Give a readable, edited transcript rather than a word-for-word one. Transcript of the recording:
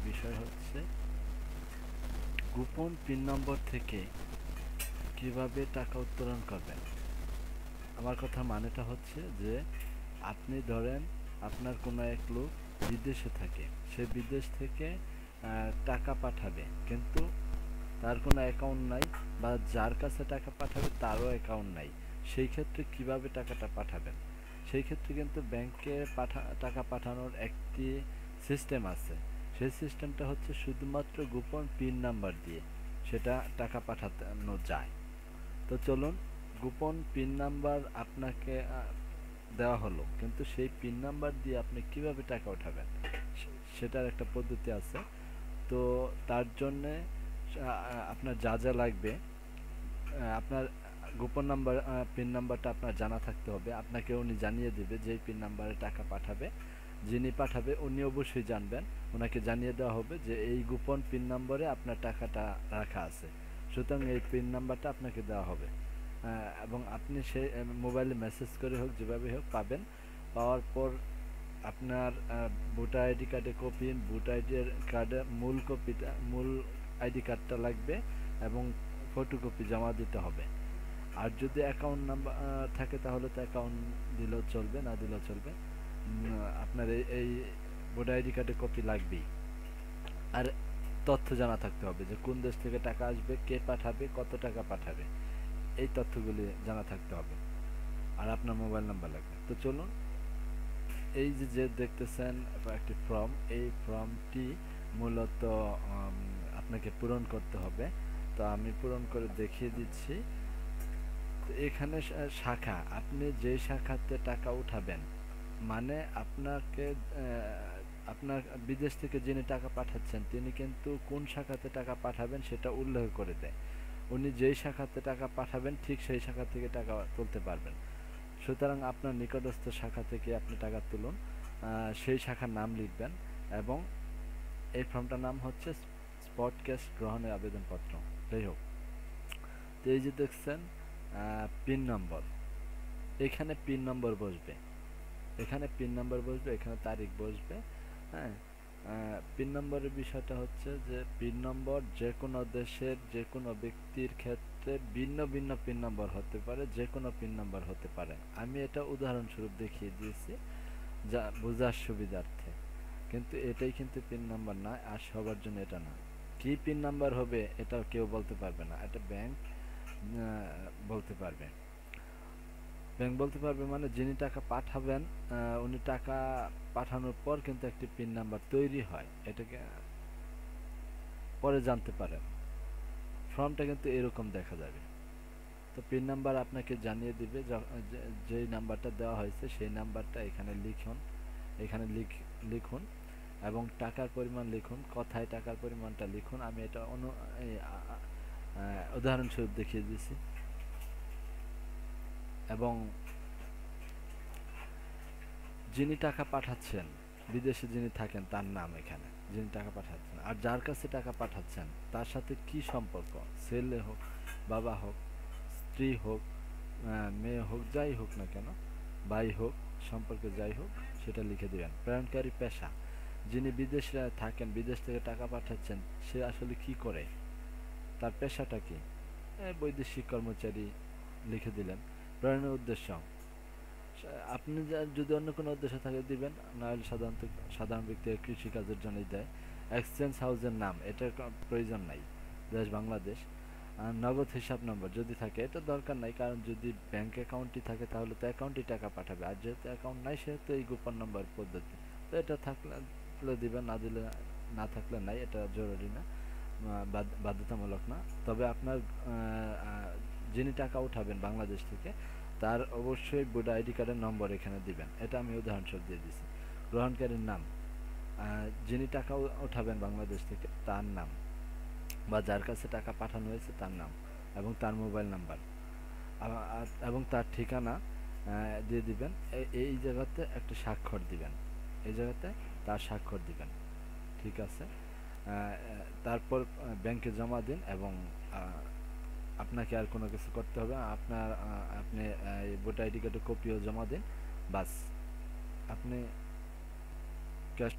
বিষয় হচ্ছে গোপন পিন নম্বর থেকে কিভাবে টাকা উত্তোলন করবেন। আমার কথা মানেটা হচ্ছে যে আপনি ধরেন আপনার কোনো এক লোক বিদেশে থাকে, সে বিদেশ থেকে টাকা পাঠাবে, কিন্তু তার কোনো অ্যাকাউন্ট নাই, বা যার কাছে টাকা পাঠাবে তারও অ্যাকাউন্ট নাই। সেই ক্ষেত্রে কিভাবে টাকাটা পাঠাবেন? সেই ক্ষেত্রে কিন্তু ব্যাংকে টাকা পাঠানোর একটি সিস্টেম আছে। সেই সিস্টেমটা হচ্ছে শুধুমাত্র গোপন পিন নাম্বার দিয়ে সেটা টাকা পাঠানো যায়। তো চলুন, গোপন পিন নাম্বার আপনাকে দেওয়া হলো, কিন্তু সেই পিন নাম্বার দিয়ে আপনি কিভাবে টাকা উঠাবেন সেটার একটা পদ্ধতি আছে। তো তার জন্যে আপনার যা যা লাগবে, আপনার গোপন নাম্বার পিন নাম্বারটা আপনার জানা থাকতে হবে। আপনাকে উনি জানিয়ে দেবে যে এই পিন নাম্বারে টাকা পাঠাবে। যিনি পাঠাবে উনি অবশ্যই জানবেন, ওনাকে জানিয়ে দেওয়া হবে যে এই গোপন পিন নম্বরে আপনার টাকাটা রাখা আছে, সুতরাং এই পিন নাম্বারটা আপনাকে দেওয়া হবে। এবং আপনি সেই মোবাইলে মেসেজ করে হোক, যেভাবে হোক পাবেন। পাওয়ার পর আপনার ভোটার আইডি কার্ডের কপি, ভোটার আইডি কার্ডের মূল কপিটা, মূল আইডি কার্ডটা লাগবে এবং ফটোকপি জমা দিতে হবে। আর যদি অ্যাকাউন্ট নাম্বার থাকে তাহলে তো অ্যাকাউন্ট দিলেও চলবে, না দিলেও চলবে। আপনার এই ভোটার আইডি কার্ডের কপি লাগবেই। আর তথ্য জানা থাকতে হবে যে কোন দেশ থেকে টাকা আসবে, কে পাঠাবে, কত টাকা পাঠাবে, এই তথ্যগুলি জানা থাকতে হবে। আর আপনার মোবাইল নাম্বার লাগবে। তো চলুন, এই যে দেখতেছেন একটি ফর্ম, এই ফর্মটি মূলত আপনাকে পূরণ করতে হবে। তো আমি পূরণ করে দেখিয়ে দিচ্ছি। তো এখানে শাখা, আপনি যে শাখাতে টাকা উঠাবেন, মানে আপনাকে আপনার বিদেশ থেকে যিনি টাকা পাঠাচ্ছেন তিনি কিন্তু কোন শাখাতে টাকা পাঠাবেন সেটা উল্লেখ করে দেয়। উনি যেই শাখাতে টাকা পাঠাবেন ঠিক সেই শাখা থেকে টাকা তুলতে পারবেন। সুতরাং আপনার নিকটস্থ শাখা থেকে আপনি টাকা তুলুন, সেই শাখার নাম লিখবেন, এবং এই ফর্মটার নাম হচ্ছে স্পট ক্যাশ গ্রহণের আবেদনপত্র। যাই হোক, তো এই যে দেখছেন পিন নম্বর, এখানে পিন নম্বর বসবে, এখানে পিন নাম্বার বসবে, এখানে তারিখ বসবে। হ্যাঁ, পিন নম্বরের বিষয়টা হচ্ছে যে পিন নম্বর যে কোনো দেশের যে কোনো ব্যক্তির ক্ষেত্রে ভিন্ন ভিন্ন পিন নম্বর হতে পারে, যে কোনো পিন নম্বর হতে পারে। আমি এটা উদাহরণস্বরূপ দেখিয়ে দিয়েছি যা বোঝার সুবিধার্থে, কিন্তু এটাই কিন্তু পিন নাম্বার না, আর সবার জন্য এটা না। কি পিন নাম্বার হবে এটা কেউ বলতে পারবে না, এটা ব্যাংক বলতে পারবে। ব্যাংক বলতে পারবে মানে যিনি টাকা পাঠাবেন উনি টাকা পাঠানোর পর কিন্তু একটি পিন নাম্বার তৈরি হয়, এটাকে পরে জানতে পারেন। ফর্মটা কিন্তু এরকম দেখা যাবে। তো পিন নাম্বার আপনাকে জানিয়ে দিবে, যেই নাম্বারটা দেওয়া হয়েছে সেই নাম্বারটা এখানে লিখুন, এখানে লিখুন এবং টাকার পরিমাণ লিখুন, কথায় টাকার পরিমাণটা লিখুন। আমি এটা উদাহরণস্বরূপ দেখিয়ে দিয়েছি। এবং যিনি টাকা পাঠাচ্ছেন, বিদেশে যিনি থাকেন তার নাম এখানে, যিনি টাকা পাঠাচ্ছেন, আর যার কাছে টাকা পাঠাচ্ছেন তার সাথে কি সম্পর্ক, ছেলে হোক, বাবা হোক, স্ত্রী হোক, মেয়ে হোক, যাই হোক না কেন, ভাই হোক, সম্পর্কে যাই হোক, সেটা লিখে দেবেন। প্রেরণকারী পেশা, যিনি বিদেশে থাকেন, বিদেশ থেকে টাকা পাঠাচ্ছেন, সে আসলে কি করে, তার পেশাটা কি, বৈদেশিক কর্মচারী লিখে দিলেন। প্রেরণের উদ্দেশ্য, আপনি যদি অন্য কোনো উদ্দেশ্য থাকে দিবেন, নাহলে সাধারণত সাধারণ ব্যক্তি কৃষিকাজের জন্যই দেয়। এক্সচেঞ্জ হাউসের নাম, এটার প্রয়োজন নাই, দেশ বাংলাদেশ। আর নগদ হিসাব নম্বর যদি থাকে, এটা দরকার নাই, কারণ যদি ব্যাংক অ্যাকাউন্টই থাকে তাহলে তো অ্যাকাউন্টই টাকা পাঠাবে, আর যেহেতু অ্যাকাউন্ট নাই সেহেতু এই গোপন নম্বর পদ্ধতি। তো এটা থাকলে দিবেন, না দিলে না থাকলে নাই, এটা জরুরি না, বাধ্যতামূলক না। তবে আপনার যিনি টাকা উঠাবেন বাংলাদেশ থেকে তার অবশ্যই ভোটার আইডি কার্ডের নম্বর এখানে দিবেন, এটা আমি উদাহরণস্বরূপ দিয়ে দিছি। গ্রহণকারীর নাম, যিনি টাকা উঠাবেন বাংলাদেশ থেকে তার নাম, বা যার কাছে টাকা পাঠানো হয়েছে তার নাম, এবং তার মোবাইল নাম্বার, এবং তার ঠিকানা দিয়ে দিবেন। এই জায়গাতে একটা স্বাক্ষর দিবেন, এই জায়গাতে তার স্বাক্ষর দিবেন, ঠিক আছে। তারপর ব্যাংকে জমা দিন, এবং আপনাকে আর কোনো কিছু করতে হবে না। আপনি ভোটার আইডি কার্ডের কপিও জমা দিন, বাস, আপনি ক্যাশ